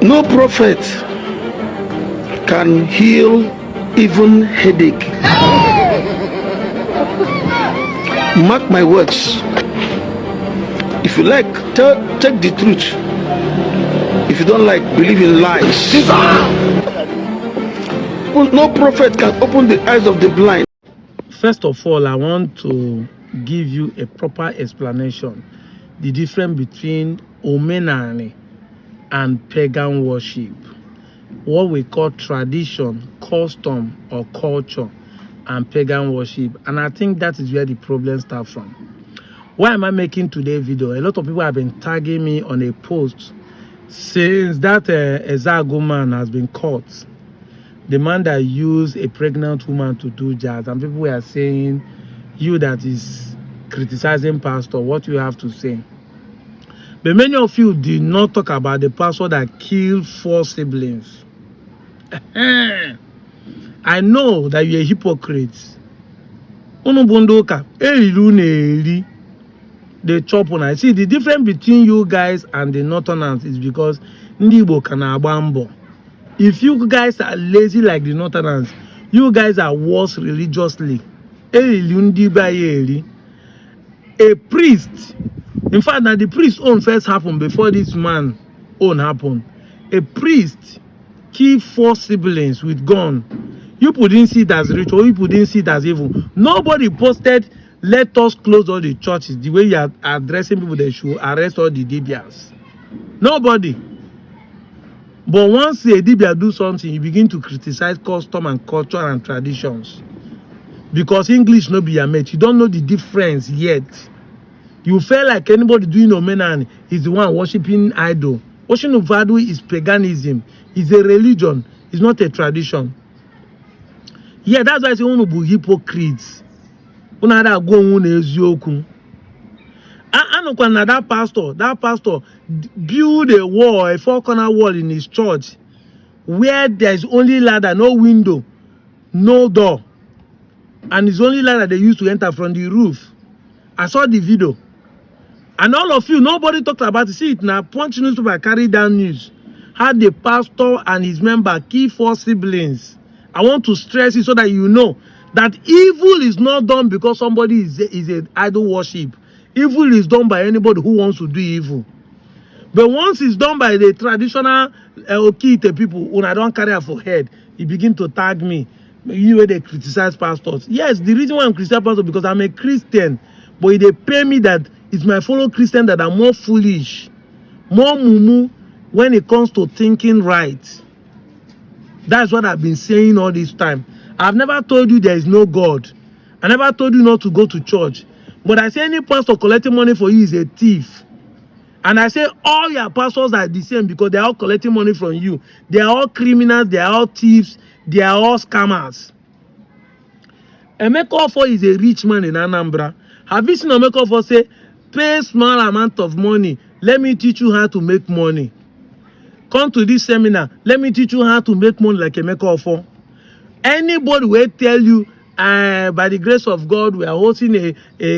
No prophet can heal even headache. Mark my words. If you like, take the truth. If you don't like, believe in lies. No prophet can open the eyes of the blind. First of all, I want to give you a proper explanation. The difference between omenani and pagan worship. What we call tradition, custom, or culture, and pagan worship. And I think that is where the problem starts from. Why am I making today's video? A lot of people have been tagging me on a post since that Ezago man has been caught. The man that used a pregnant woman to do jazz, and people were saying, you that is criticizing pastor, what you have to say. But many of you did not talk about the pastor that killed 4 siblings. I know that you're a hypocrite. They chop on. I see the difference between you guys and the Northerners is because Igbo can abambo. If you guys are lazy like the Northerners, you guys are worse religiously. A priest, in fact, now the priest own first happened before this man own happened. A priest killed 4 siblings with gun. You didn't see it as ritual, you didn't see it as evil. Nobody posted, let us close all the churches. The way you are addressing people, they should arrest all the Dibians. Nobody. But once a Dibia do something, you begin to criticize custom and culture and traditions. Because English no be your mate. You don't know the difference yet. You feel like anybody doing omenan is the one worshiping idol. Worshiping of idol is paganism. It's a religion. It's not a tradition. Yeah, that's why I say be hypocrites. Unada go on ezioku. That pastor build a wall, a 4-corner wall in his church where there's only ladder, no window, no door. And it's only ladder they used to enter from the roof. I saw the video. And all of you, nobody talked about it. See it now. Punch newspaper carry down news. How the pastor and his member kill 4 siblings. I want to stress it so that you know that evil is not done because somebody is an idol worship. Evil is done by anybody who wants to do evil. But once it's done by the traditional Okite people, when I don't carry her for head, you begin to tag me. You where they criticize pastors. Yes, the reason why I'm criticizing pastors because I'm a Christian. But they pay me that it's my fellow Christian that are more foolish, more mumu when it comes to thinking right. That's what I've been saying all this time. I've never told you there is no God. I never told you not to go to church. But I say any pastor collecting money for you is a thief. And I say all your pastors are the same because they are all collecting money from you. They are all criminals, they are all thieves, they are all scammers. Emeka Ofo is a rich man in Anambra. Have you seen Emeka Ofo say, pay small amount of money, let me teach you how to make money. Come to this seminar, let me teach you how to make money like Emeka Ofo. Anybody will tell you, by the grace of God, we are hosting a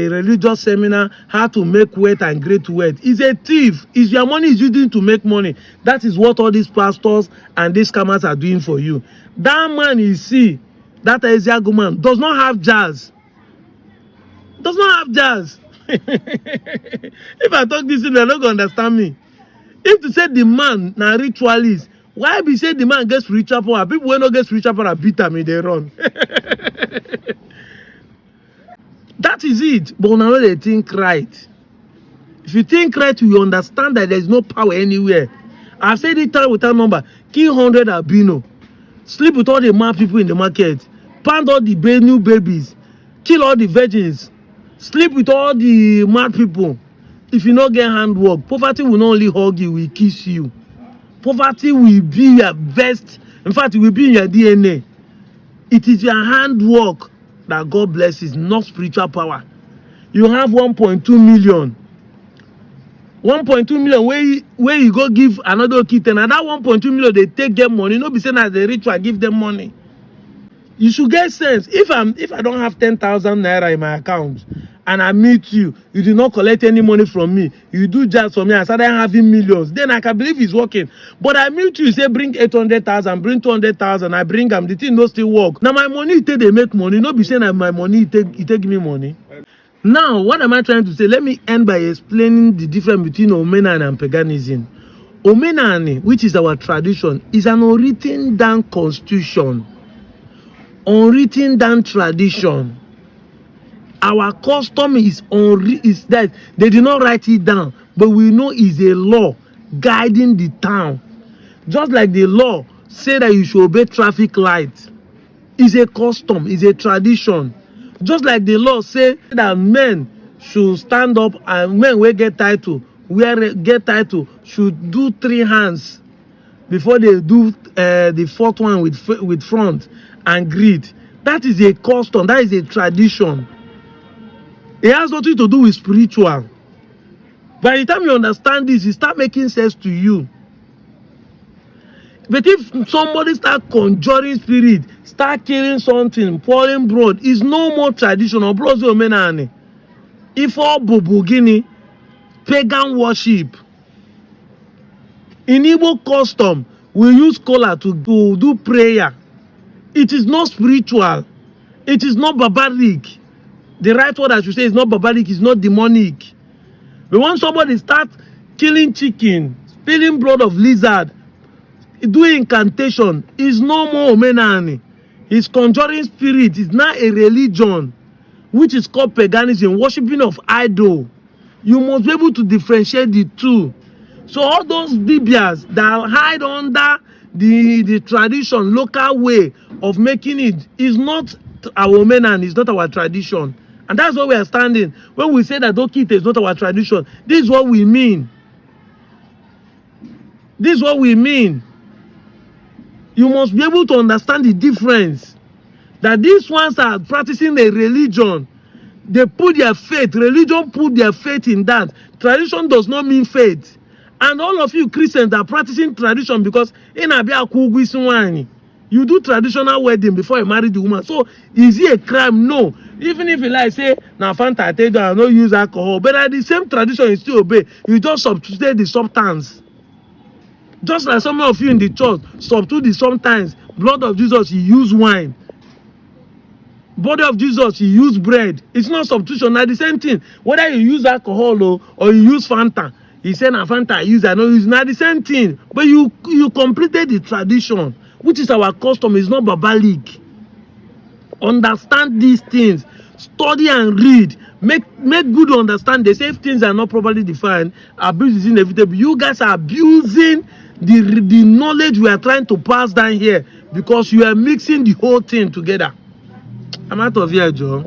religious seminar, how to make wealth and great wealth. He's a thief. Is your money is using to make money. That is what all these pastors and these scammers are doing for you. That man you see, that Eziago man, does not have jazz. Does not have jazz. If I talk this, they're not going to understand me. If to say the man na ritualist, why be say the man gets spiritual power? People will not get spiritual power, beat them, they run. That is it. But now they think right. If you think right, you understand that there is no power anywhere. I've said it time without number. Kill 100 albino. Sleep with all the mad people in the market. Pound all the new babies. Kill all the virgins. Sleep with all the mad people. If you not get handwork, poverty will not only hug you, will kiss you. Poverty will be your best. In fact, it will be in your DNA. It is your handwork that God blesses, not spiritual power. You have 1.2 million. 1.2 million where you go give another kitten. And that 1.2 million, they take them money. No be saying as the ritual give them money. You should get sense. If I don't have 10,000 naira in my account and I meet you, you do not collect any money from me, you do just for me, I started having millions, then I can believe it's working. But I meet you, say bring 800,000, bring 200,000, I bring them, the thing no still work. Now my money take they make money, not be saying that my money take me money. Now, what am I trying to say? Let me end by explaining the difference between Omenani and paganism. Omenani, which is our tradition, is an unwritten down constitution. Unwritten down tradition. Our custom is that they did not write it down, but we know is a law guiding the town. Just like the law say that you should obey traffic lights, is a custom, is a tradition. Just like the law say that men should stand up and men will get title, should do 3 hands before they do the 4th one with front and greet. That is a custom, that is a tradition. It has nothing to do with spiritual. By the time you understand this, it start making sense to you. But if somebody start conjuring spirit, start killing something, pouring blood, it's no more traditional. If all bubugini, pagan worship. In Igbo custom, we use kola to do prayer. It is not spiritual. It is not barbaric. The right word I should say is not barbaric, it's not demonic. But when somebody starts killing chicken, spilling blood of lizard, doing incantation, is no more Omenani. It's conjuring spirit. It's not a religion, which is called paganism, worshiping of idol. You must be able to differentiate the two. So all those bibias that hide under the tradition, local way of making it, is not our Omenani, it's not our tradition. And that's where we are standing. When we say that Dokite is not our tradition, this is what we mean. This is what we mean. You must be able to understand the difference. That these ones are practicing a religion. They put their faith, religion put their faith in that. Tradition does not mean faith. And all of you Christians are practicing tradition because in Abia you do traditional wedding before you marry the woman. So is it a crime? No. Even if you like say, now Fanta I tell you I don't use alcohol, but at the same tradition you still obey. You just substitute the substance. Just like some of you in the church substitute the sometimes blood of Jesus, you use wine. Body of Jesus, you use bread. It's not substitution. Now the same thing. Whether you use alcohol or you use Fanta, he said na Fanta I use, I don't use. Now the same thing. But you completed the tradition, which is our custom. It's not barbaric. Understand these things. Study and read. Make good understand. They say if things are not properly defined, abuse is inevitable. You guys are abusing the knowledge we are trying to pass down here because you are mixing the whole thing together. I'm out of here, Joe.